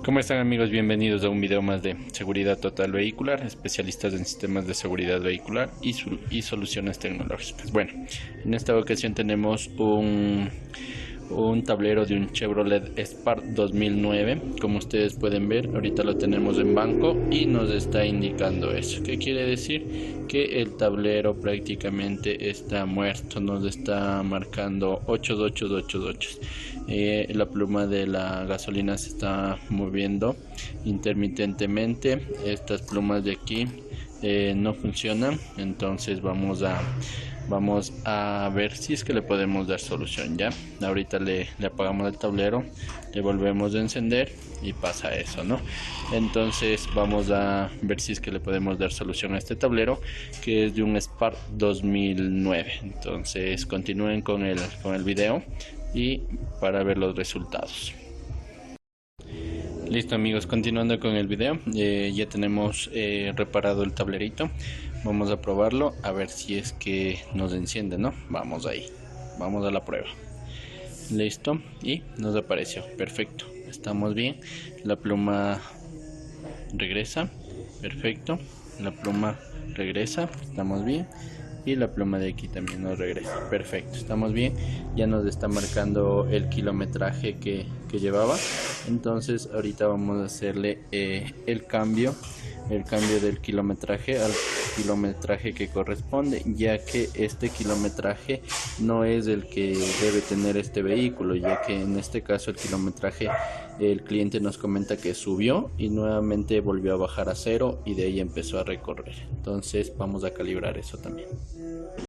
¿Cómo están, amigos? Bienvenidos a un video más de seguridad total vehicular, especialistas en sistemas de seguridad vehicular y soluciones tecnológicas. Bueno, en esta ocasión tenemos un tablero de un Chevrolet Spark 2009. Como ustedes pueden ver, ahorita lo tenemos en banco y nos está indicando eso. ¿Qué quiere decir? Que el tablero prácticamente está muerto, nos está marcando 8. La pluma de la gasolina se está moviendo intermitentemente. Estas plumas de aquí no funcionan, entonces vamos a ver si es que le podemos dar solución. Ya ahorita le apagamos el tablero, le volvemos a encender y pasa eso, ¿no? Entonces vamos a ver si es que le podemos dar solución a este tablero, que es de un Spark 2009. Entonces continúen con el video y para ver los resultados. Listo, amigos, continuando con el video, ya tenemos reparado el tablerito. Vamos a probarlo a ver si es que nos enciende, ¿no? Vamos ahí, vamos a la prueba. Listo, y nos apareció perfecto, estamos bien. La pluma regresa, perfecto. La pluma regresa, estamos bien. Y la pluma de aquí también nos regresa, perfecto, estamos bien. Ya nos está marcando el kilometraje que llevaba. Entonces ahorita vamos a hacerle el cambio del kilometraje al kilometraje que corresponde, ya que este kilometraje no es el que debe tener este vehículo, ya que en este caso el kilometraje, el cliente nos comenta que subió y nuevamente volvió a bajar a cero y de ahí empezó a recorrer. Entonces vamos a calibrar eso también.